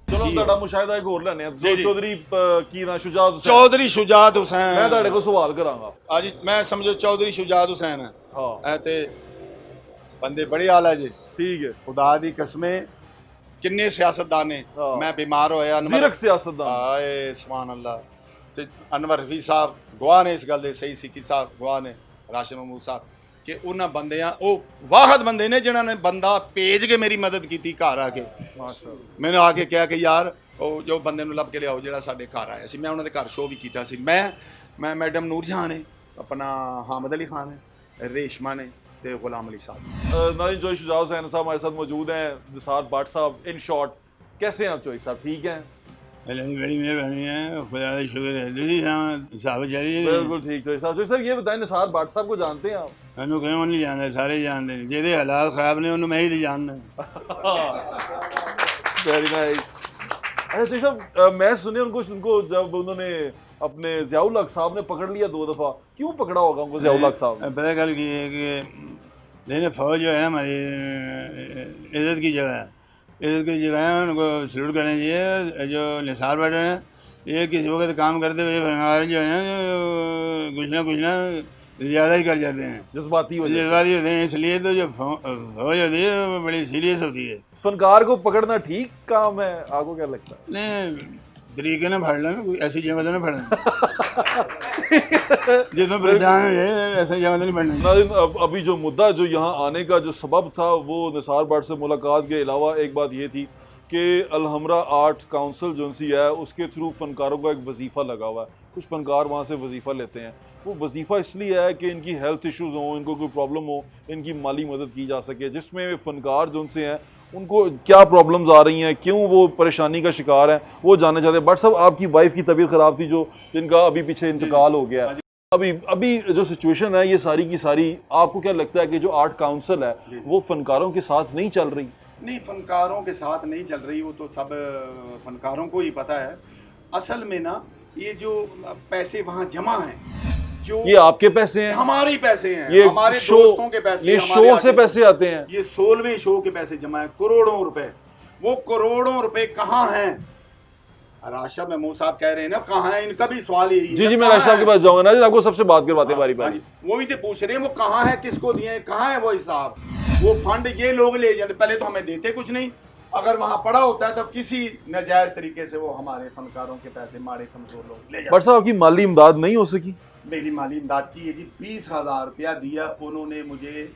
चलो ਤੁਹਾਡਾ ਮੁਸ਼ਾਹਿਦਾ ਇੱਕ ਹੋਰ ਲੈਣੇ ਆ ਚੌਧਰੀ ਕੀ ਨਾ ਸ਼ੁਜਾਤ ਹੁਸੈਨ ਚੌਧਰੀ ਸ਼ੁਜਾਤ ਹੁਸੈਨ ਮੈਂ ਤੁਹਾਡੇ ਕੋਲ ਸਵਾਲ ਕਰਾਂਗਾ ਅੱਜ ਮੈਂ ਸਮਝੋ ਚੌਧਰੀ ਸ਼ੁਜਾਤ ਹੁਸੈਨ ਹੈ ਹਾਂ ਇਹ ਤੇ ਬੰਦੇ ਬੜੇ ਆਲਾ ਜੀ ठीक है खुदा दी कसमें किन्ने सियासतदान ने मैं बीमार होया ज़ीरक सियासतदान आए सुभान अल्लाह ते अनवर रफी साहब गवाह ने इस गल दे सही सिक्की साहब गवाह ने राशिद महमूद साहब कि उन्हां बंदियां ओ वाहद बंदे ने जिन्हां ने बंदा भेज के मेरी मदद की घर आके माशाअल्लाह मैंने आके कहा कि यार ओ जो बंदे नूं लभ के लियाओ जिहड़ा साडे घर आया सी मैं उन्हां दे घर शो भी कीता सी मैं मैडम नूर जहां ने अपना हामिद अली खान है रेशमा ने गुलाम अली साहब नाज़रीन चौधरी शुजात हुसैन साहब हमारे साथ मौजूद हैं निसार भट्ट साहब इन शॉर्ट कैसे हैं आप चौधरी साहब ठीक हैं? बड़ी मेहरबानी है खुदा का शुक्र है बिल्कुल ठीक चौधरी साहब ये बताएं निसार भट्ट साहब को जानते हैं आप? मैंने क्यों नहीं जानते सारे जानते हैं जिहदे हालात खराब ने उन्होंने मैं ही जानना वेरी नाइस। अच्छा चौधरी साहब मैं सुने उनको जब उन्होंने अपने ज़ियाउल हक साहब ने पकड़ लिया 2 दफ़ा क्यों पकड़ा होगा उनको ज़ियाउल हक साहब ने? पता गल की है कि देखने फौज जो है ना हमारी इज़्ज़त की जगह है इज़्ज़त की जगह है उनको सल्यूट करना चाहिए जो निसार बैठे हैं ये किसी वक्त काम करते हुए फनकार जो है कुछ ना ज़्यादा ही कर जाते हैं जज्बाती होते हैं इसलिए तो जो फौज होती है वो बड़ी सीरियस होती है। फनकार को पकड़ना ठीक काम है आपको क्या लगता है? नहीं तरीके ने फड़ लेना कोई ऐसी जगह तो नहीं फड़ना जिसमें परेशान हो जाए ऐसी जगह तो नहीं फड़ना। अभी जो मुद्दा जो यहाँ आने का जो सबब था वो निसार भट्ट से मुलाकात के अलावा एक बात ये थी कि अलहमरा आर्ट काउंसिल जो सी है उसके थ्रू फ़नकारों का एक वजीफ़ा लगा हुआ है। कुछ फ़नकार वहाँ से वजीफ़ा लेते हैं वो वजीफ़ा इसलिए है कि इनकी हेल्थ इश्यूज़ हों इनको कोई प्रॉब्लम हो इनकी माली मदद की जा सके जिसमें फ़नकार जो उनसे हैं उनको क्या प्रॉब्लम्स आ रही हैं क्यों वो परेशानी का शिकार हैं वो जानना चाहते हैं। बट साहब आपकी वाइफ की तबीयत ख़राब थी जो जिनका अभी पीछे इंतकाल हो गया है अभी जो सिचुएशन है ये सारी की सारी आपको क्या लगता है कि जो आर्ट काउंसिल है वो फ़नकारों के साथ नहीं चल रही? नहीं फनकारों के साथ नहीं चल रही वो तो सब फनकारों को ही पता है। असल में ना ये जो पैसे वहाँ जमा हैं जो ये आपके पैसे हैं हमारे ही पैसे हैं ये हमारे दोस्तों के पैसे ये शो से पैसे आते हैं ये 16वें शो के पैसे जमा है करोड़ों रुपए वो करोड़ों रुपए कहाँ हैं राशिद महमूद साहब कह रहे हैं ना कहाँ है, इनका भी सवाल यही है। जी जी, मैं राशिद साहब के पास जाऊंगा ना, आपको सबसे बात करवाते हैं बारी बारी। वो भी तो पूछ रहे हैं वो कहाँ है, किसको दिए, कहाँ है वो हिसाब, वो फंड ये लोग ले जाते, पहले तो हमें देते कुछ नहीं, अगर वहाँ पड़ा होता है तो किसी नाजायज तरीके से वो हमारे फनकारों के पैसे माड़े कमजोर लोग ले जाते। बट साहब आपकी माली इमदाद नहीं हो सकी? मेरी माली इमदाद की है जी, 20,000 रुपया दिया उन्होंने मुझे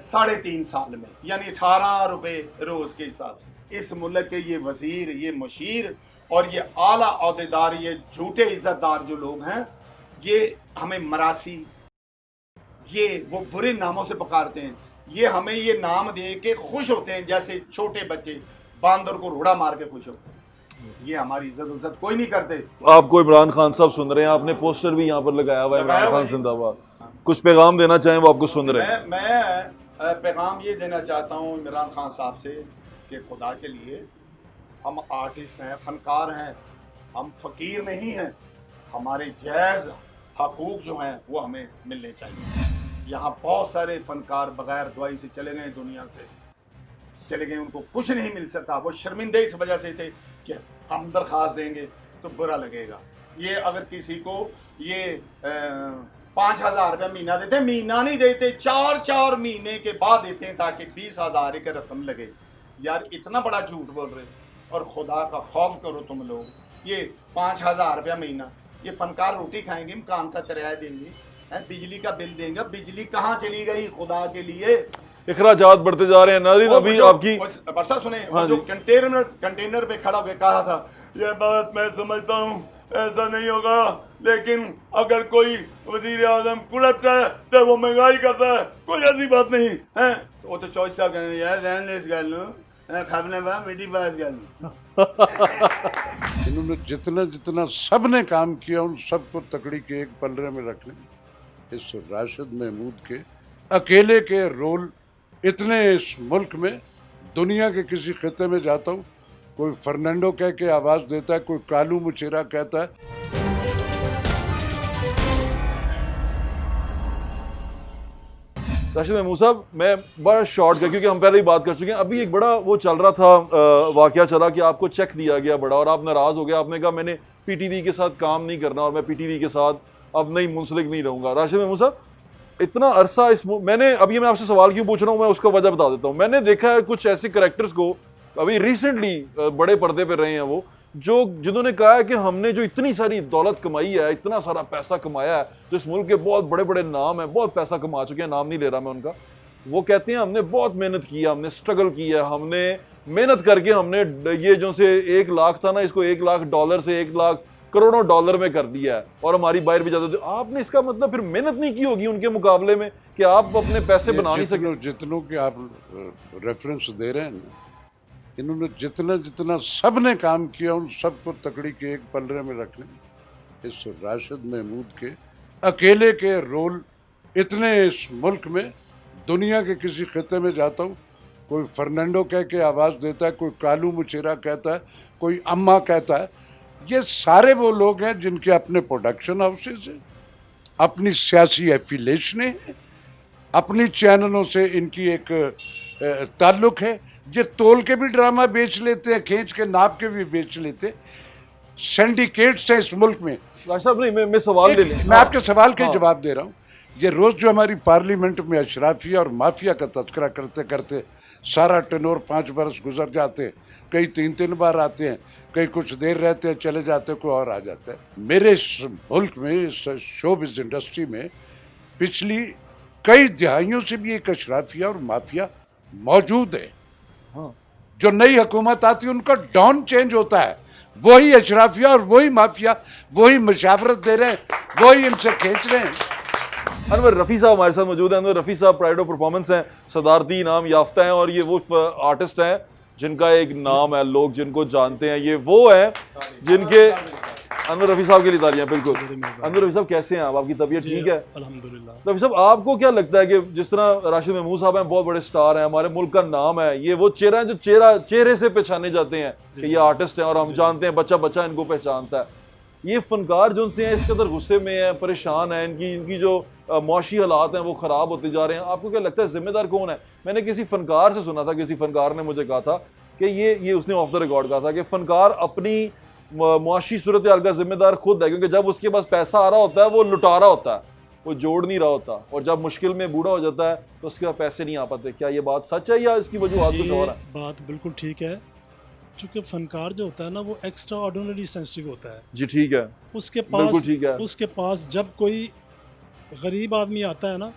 3.5 साल में, यानी 18 रुपये रोज़ के हिसाब से। इस मुल्क के ये वज़ीर, ये मुशीर और ये आला अहदेदार, ये झूठे इज़्ज़तदार जो लोग हैं, ये हमें मरासी, ये वो बुरे नामों से पुकारते हैं, ये हमें ये नाम दे के खुश होते हैं, जैसे छोटे बच्चे बांदर को रोड़ा मार के खुश होते हैं। ये हमारी इज्जत कोई नहीं करते। आपको इमरान खान साहब सुन रहे हैं, आपने पोस्टर भी यहाँ पर लगाया हुआ है, इमरान खान जिंदाबाद, कुछ पैगाम देना चाहें वो आपको सुन रहे हैं। मैं पैगाम ये देना चाहता हूँ इमरान खान साहब से कि खुदा के लिए हम आर्टिस्ट हैं, फनकार हैं, हम फ़कीर नहीं हैं, हमारे जायज़ हकूक़ जो हैं वो हमें मिलने चाहिए। यहाँ बहुत सारे फनकार बग़ैर दुआई से चले गए, दुनिया से चले गए, उनको कुछ नहीं मिल सकता, वो शर्मिंदे इस वजह से थे कि हम दरख्वास्त देंगे तो बुरा लगेगा। ये अगर किसी को ये 5,000 रुपया महीना देते, महीना नहीं देते, 4 महीने के बाद देते हैं ताकि 20,000 की रकम लगे। यार इतना बड़ा झूठ बोल रहे, और खुदा का खौफ करो तुम लोग। ये 5,000 रुपया महीना, ये फनकार रोटी खाएंगे, मकान का किराया देंगे, बिजली का बिल देंगे, बिजली कहाँ चली गई खुदा के लिए? इखराजात बढ़ते जा रहे हैं नाज़रीन। अभी आपकी बरसा सुने, हाँ जो कंटेनर पे खड़ा होकर कहा था, ये बात मैं समझता हूँ ऐसा नहीं होगा, लेकिन अगर कोई वजीर आजम कुलट है तो वो महंगाई करता है, कोई ऐसी बात नहीं है। तो वो तो चौधरी साहब कहेंगे यार रहने इस गल खाने बा मीठी बात गल। इन्होंने जितना जितना सब ने काम किया उन सबको तकड़ी के एक पलड़े में रख लें। इस राशिद महमूद के अकेले के रोल इतने इस मुल्क में, दुनिया के किसी खिते में जाता हूँ, कोई फर्नांडो कह के आवाज़ देता है, कोई कालू मुचेरा कहता है। राशिद महमूद साहब, मैं बड़ा शॉर्ट कर, क्योंकि हम पहले ही बात कर चुके हैं, अभी एक बड़ा वो चल रहा था, वाकया चला कि आपको चेक दिया गया बड़ा और आप नाराज़ हो गए, आपने कहा मैंने पीटीवी के साथ काम नहीं करना और मैं पीटीवी के साथ अब नहीं मुंसलिक नहीं रहूँगा। राशिद महमूद साहब, इतना अरसा मैंने अभी मैं आपसे सवाल क्यों पूछ रहा हूँ, मैं उसका वजह बता देता हूँ। मैंने देखा है कुछ ऐसे करेक्टर्स को अभी रिसेंटली बड़े पर्दे पे रहे हैं वो, जिन्होंने कहा है कि हमने जो इतनी सारी दौलत कमाई है, इतना सारा पैसा कमाया है, जो इस मुल्क के बहुत बड़े बड़े नाम हैं, बहुत पैसा कमा चुके हैं, नाम नहीं ले रहा मैं उनका, वो कहते हैं हमने बहुत मेहनत की है, हमने स्ट्रगल की है, हमने मेहनत करके हमने ये जो से 1 लाख था ना, इसको 1 लाख डॉलर से 1 लाख करोड़ों डॉलर में कर दिया है और हमारी बाहर भी जाते थे। आपने इसका मतलब फिर मेहनत नहीं की होगी उनके मुकाबले में कि आप अपने पैसे बना नहीं सके? जितनों के आप रेफरेंस दे रहे हैं ना, इन्होंने जितना जितना सब ने काम किया उन सबको तकड़ी के एक पलड़े में रख लें। इस राशिद महमूद के अकेले के रोल इतने इस मुल्क में, दुनिया के किसी खिते में जाता हूँ, कोई फर्नांडो कह के आवाज़ देता है, कोई कालू मुचेरा कहता है, कोई अम्मा कहता है। ये सारे वो लोग हैं जिनके अपने प्रोडक्शन हाउसेज हैं, अपनी सियासी एफिलेशन है, अपनी चैनलों से इनकी एक ताल्लुक़ है। ये तोल के भी ड्रामा बेच लेते हैं, खींच के नाप के भी बेच लेते हैं। सिंडिकेट्स हैं इस मुल्क में। साहब नहीं, मैं सवाल ले लें, मैं आपके सवाल के जवाब दे रहा हूँ। ये रोज़ जो हमारी पार्लियामेंट में अशराफिया और माफिया का तस्करा करते करते सारा टेनोर 5 बरस गुजर जाते हैं, कई 3-3 बार आते हैं, कई कुछ देर रहते हैं, चले जाते हैं, कोई और आ जाता है। मेरे इस मुल्क में, इस शोबिज़ इंडस्ट्री में पिछली कई दिहाइयों से भी एक अशराफिया और माफिया मौजूद है। जो नई हुकूमत आती है उनका डॉन चेंज होता है, वही अशराफिया और वही माफिया वही मशावरत दे रहे हैं, वही इनसे खींच रहे हैं। अनवर रफ़ी साहब हमारे साथ मौजूद हैं। अनवर रफ़ी साहब प्राइड ऑफ परफॉर्मेंस हैं, सदारती इनाम याफ्ता हैं और ये वो आर्टिस्ट हैं जिनका एक नाम है, लोग जिनको जानते हैं। ये वो हैं जिनके अनवर रफ़ी साहब के लिए तालियां। बिल्कुल। अनवर रफ़ी साहब कैसे हैं आप? आपकी तबीयत ठीक है? अल्हम्दुलिल्लाह। रफ़ी साहब, आपको क्या लगता है कि जिस तरह राशिद महमूद साहब हैं, बहुत बड़े स्टार हैं, हमारे मुल्क का नाम है, ये वो चेहरा है जो चेहरे से पहचाने जाते हैं कि ये आर्टिस्ट हैं और हम जानते हैं, बच्चा बच्चा इनको पहचानता है। ये फनकार जो उनसे हैं इस कदर गुस्से में हैं, परेशान हैं, इनकी जो मौशी हालात हैं वो ख़राब होते जा रहे हैं। आपको क्या लगता है जिम्मेदार कौन है? मैंने किसी फनकार से सुना था, किसी फनकार ने मुझे कहा था कि ये उसने ऑफ द रिकॉर्ड कहा था कि फनकार अपनी मुआशी सूरत हाल का जिम्मेदार खुद है, क्योंकि जब उसके पास पैसा आ रहा होता है वो लुटा रहा होता है, वो जोड़ नहीं रहा होता, और जब मुश्किल में बूढ़ा हो जाता है तो उसके पास पैसे नहीं आ पाते। क्या ये बात सच है या इसकी वजूहत कुछ और है? बात बिल्कुल ठीक है, चूँकि फनकार जो होता है ना वो एक्स्ट्रा ऑर्डिनरी सेंसिटिव होता है। जी ठीक है, उसके बिल्कुल ठीक है। उसके पास जब कोई गरीब आदमी आता है ना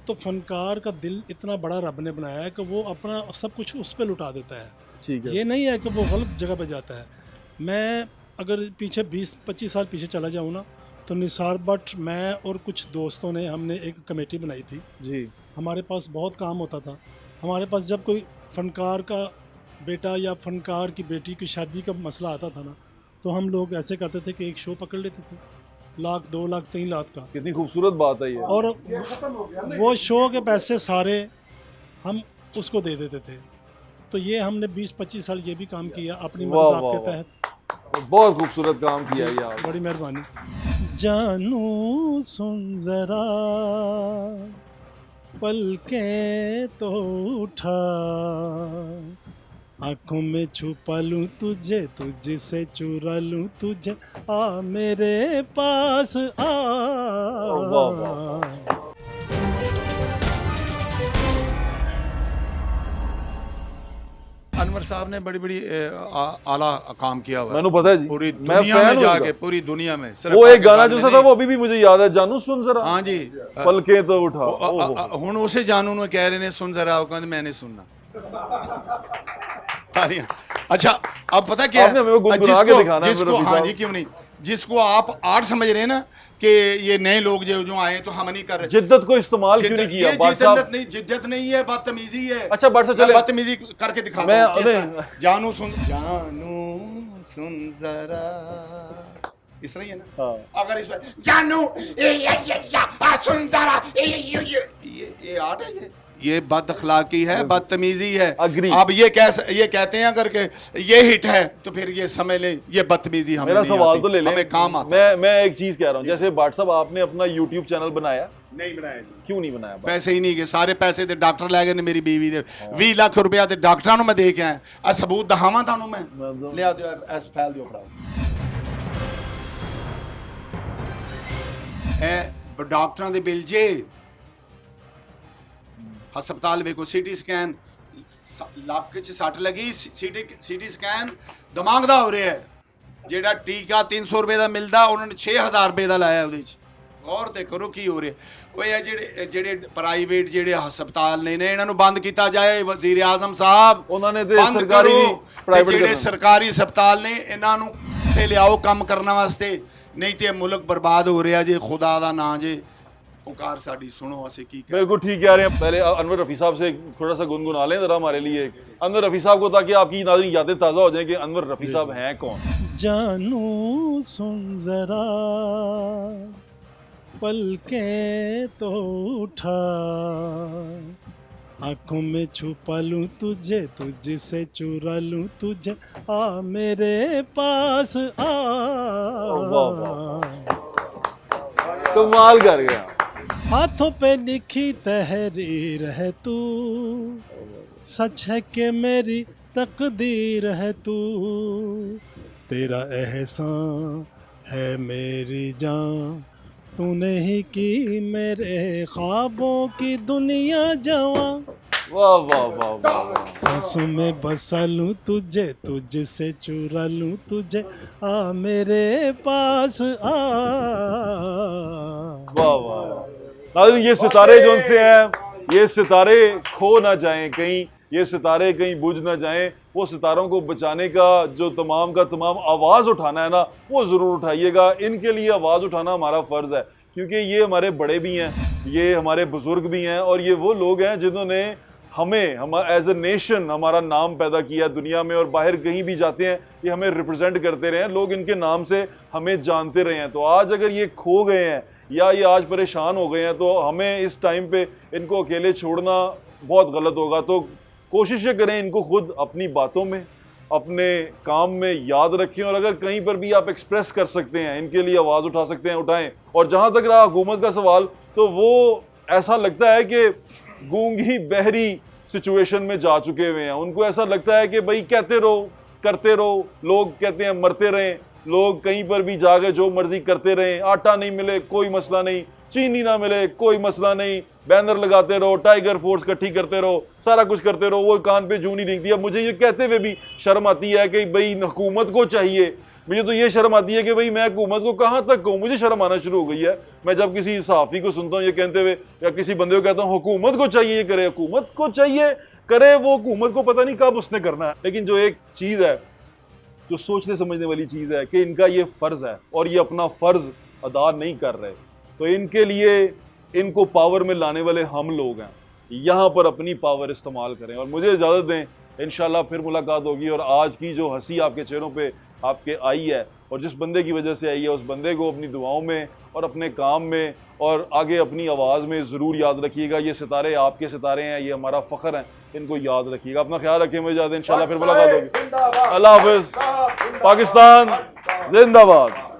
तो फनकार का दिल इतना बड़ा रब ने बनाया है कि वो अपना सब कुछ उस पर लुटा देता है। ठीक है। ये नहीं है कि वो गलत जगह पे जाता है। मैं अगर पीछे 20-25 साल पीछे चला जाऊँ ना तो निसार भट्ट, मैं और कुछ दोस्तों ने हमने एक कमेटी बनाई थी जी। हमारे पास बहुत काम होता था। हमारे पास जब कोई फनकार का बेटा या फनकार की बेटी की शादी का मसला आता था ना तो हम लोग ऐसे करते थे कि एक शो पकड़ लेते थे, 1 लाख 2 लाख 3 लाख का, कितनी खूबसूरत बात है ये। और वो शो के पैसे सारे हम उसको दे देते थे। तो ये हमने 20-25 साल ये भी काम किया अपनी वाह, मदद वाह, आपके वाह। तहत। बहुत खूबसूरत काम किया है यार। बड़ी मेहरबानी। जानू सुन जरा पलकें तो उठा, आंखों में छुपा लूं तुझे, तुझसे चुरा लूं तुझे, आ मेरे पास आ। वाह, वाह, अनवर साहब ने बड़ी बड़ी आला काम किया हुआ है। मैंने पता है जी, पूरी मैं दुनिया फैन में हूं जाके, इसका। पूरी दुनिया में सिर्फ वो एक गाना पाकिस्तान जो में सा था नहीं। वो अभी भी मुझे याद है, जानू सुन जरा हाँ जी, पलके तो उठा। ਹੁਣ ਉਸੇ ਜਾਨੂ ਨੂੰ ਕਹਿ ਰਹੇ ਨੇ सुन जरा, वो कहते मैंने सुनना। तालियां। अच्छा, अब पता क्या आपने हमें वो गुनगुना के दिखाना है जिसको मेरे हाँ साहब। जी, क्यों नहीं, जिसको आप आर्ट समझ रहे हैं ना कि ये नए लोग जो आए तो हम नहीं कर रहे। जिद्दत को इस्तेमाल क्यों नहीं किया ये भाट साहब? जिद्दत नहीं, जिद्दत नहीं है, बदतमीजी है। अच्छा, भाट साहब चले। बदतमीजी करके दिखा मैं- दो कैसा। नहीं। जानू सुन जरा, इस तरह ही है ना। हाँ। अगर इसमें जानू सुन जरा, ये आर्ट है, ये बद अखलाकी है, बदतमीजी है। Agree। अब ये कहते हैं अगर के ये हिट है तो फिर ये समझ ले ये बदतमीजी हमें मेरा नहीं सवाल आती, तो ले लें। हमें काम आता है। मैं एक चीज कह रहा हूँ, जैसे भाट साहब आपने अपना YouTube चैनल बनाया, नहीं बनाया जी, क्यों नहीं बनाया? पैसे ही नहीं गए, सारे पैसे ते डॉक्टर लै गए ने, मेरी बीवी दे 20 लाख रुपया ते डॉक्टरां ਨੂੰ मैं दे के आया। आ सबूत दिखावां ਤੁਹਾਨੂੰ मैं, लिया दियो ऐस फैल दियो फड़ाओ। ए डॉक्टरां दे बिल जे, हस्पताल ਵੇਖੋ सीटी ਸਕੈਨ ਲੱਕ 'ਚ ਸੱਟ ਲੱਗੀ, सीटी ਸਕੈਨ ਦਿਮਾਗ ਦਾ ਹੋ ਰਿਹਾ ਹੈ। ਜਿਹੜਾ ਟੀਕਾ 300 ਰੁਪਏ ਦਾ ਮਿਲਦਾ ਉਹਨਾਂ ਨੇ 6000 ਰੁਪਏ ਦਾ ਲਾਇਆ ਉਹਦੇ 'ਚ। ਗੌਰ ਤੇ ਕਰੋ ਕੀ ਹੋ ਰਿਹਾ। ਉਹ ਇਹ ਜਿਹੜੇ ਪ੍ਰਾਈਵੇਟ ਜਿਹੜੇ ਹਸਪਤਾਲ ਨੇ ਇਹਨਾਂ ਨੂੰ ਬੰਦ ਕੀਤਾ ਜਾਏ। ਵਜ਼ੀਰ ਆਜ਼ਮ ਸਾਹਿਬ ਉਹਨਾਂ ਨੇ ਤੇ ਬੰਦ ਸਰਕਾਰੀ ਕਰੋ, ਵੀ private ਤੇ ਜਿਹੜੇ ਕਰਨਾ। ਸਰਕਾਰੀ ਹਸਪਤਾਲ ਨੇ ਇਹਨਾਂ ਨੂੰ ਇੱਥੇ ਲਿਆਓ ਕੰਮ ਕਰਨ ਵਾਸਤੇ, ਨਹੀਂ ਤੇ ਇਹ ਮੁਲਕ ਬਰਬਾਦ ਹੋ ਰਿਹਾ ਜੇ। खुदा ਦਾ ਨਾਂ ਜੇ, पुकार साड़ी सुनो ऐसे की कर। बिल्कुल ठीक कह रहे हैं। पहले अनवर रफ़ी साहब से थोड़ा सा गुनगुना लें जरा हमारे लिए अनवर रफ़ी साहब को, ताकि आपकी नाज़रीन यादें ताज़ा हो जाएं कि अनवर रफ़ी साहब हैं कौन। जानू सुन जरा पलकें तो उठा, आंखों में छुपा लूं तुझे, तुझसे चुरा लूं तुझे, आ मेरे पास आ। वाह, वाह। कमाल कर गया। हाथों पे लिखी तहरीर है तू, सच है कि मेरी तकदीर है तू, तेरा एहसान है मेरी जान, तूने ही की मेरे ख्वाबों की दुनिया जवां। वाह वाह वाह वाह। सांसों में बसा लूं तुझे, तुझसे चुरा लूं तुझे, आ मेरे पास आ। वाह वाह। नाज़रीन ये सितारे जो उनसे हैं, ये सितारे खो ना जाएं कहीं, ये सितारे कहीं बुझ ना जाएं। वो सितारों को बचाने का जो तमाम का तमाम आवाज़ उठाना है ना, वो ज़रूर उठाइएगा। इनके लिए आवाज़ उठाना हमारा फ़र्ज़ है, क्योंकि ये हमारे बड़े भी हैं, ये हमारे बुज़ुर्ग भी हैं, और ये वो लोग हैं जिन्होंने हम एज ए नेशन हमारा नाम पैदा किया दुनिया में, और बाहर कहीं भी जाते हैं ये हमें रिप्रेजेंट करते रहे हैं, लोग इनके नाम से हमें जानते रहे हैं। तो आज अगर ये खो गए हैं या ये आज परेशान हो गए हैं तो हमें इस टाइम पे इनको अकेले छोड़ना बहुत गलत होगा। तो कोशिश करें इनको खुद अपनी बातों में, अपने काम में याद रखें, और अगर कहीं पर भी आप एक्सप्रेस कर सकते हैं, इनके लिए आवाज़ उठा सकते हैं, उठाएं। और जहाँ तक रहा हुकूमत का सवाल, तो वो ऐसा लगता है कि गूंगी बहरी सिचुएशन में जा चुके हुए हैं। उनको ऐसा लगता है कि भाई कहते रहो, करते रहो, लोग कहते हैं मरते रहें, लोग कहीं पर भी जाके जो मर्जी करते रहें, आटा नहीं मिले कोई मसला नहीं, चीनी ना मिले कोई मसला नहीं, बैनर लगाते रहो, टाइगर फोर्स इकट्ठी करते रहो, सारा कुछ करते रहो, वो कान पे जूं नहीं दिखती। अब मुझे ये कहते हुए भी शर्म आती है कि भाई हुकूमत को चाहिए, मुझे तो ये शर्म आती है कि भाई मैं हुकूमत को कहाँ तक कहूँ, मुझे शर्म आना शुरू हो गई है। मैं जब किसी सहाफ़ी को सुनता हूँ ये कहते हुए या किसी बंदे को कहता हूँ हुकूमत को चाहिए ये करे, हुकूमत को चाहिए करे, वो हुकूमत को पता नहीं कब उसने करना है। लेकिन जो एक चीज़ है जो सोचने समझने वाली चीज़ है कि इनका ये फ़र्ज़ है और ये अपना फ़र्ज़ अदा नहीं कर रहे, तो इनके लिए इनको पावर में लाने वाले हम लोग हैं, यहाँ पर अपनी पावर इस्तेमाल करें और मुझे इजाज़त दें। इंशाल्लाह फिर मुलाकात होगी और आज की जो हंसी आपके चेहरों पे आपके आई है और जिस बंदे की वजह से आई है उस बंदे को अपनी दुआओं में और अपने काम में और आगे अपनी आवाज़ में ज़रूर याद रखिएगा। ये सितारे आपके सितारे हैं, ये हमारा फ़ख्र हैं, इनको याद रखिएगा। अपना ख्याल रखें, मुझे इजाज़त दें, इंशाल्लाह फिर मुलाकात होगी। अल्लाह हाफ़िज़। पाकिस्तान जिंदाबाद।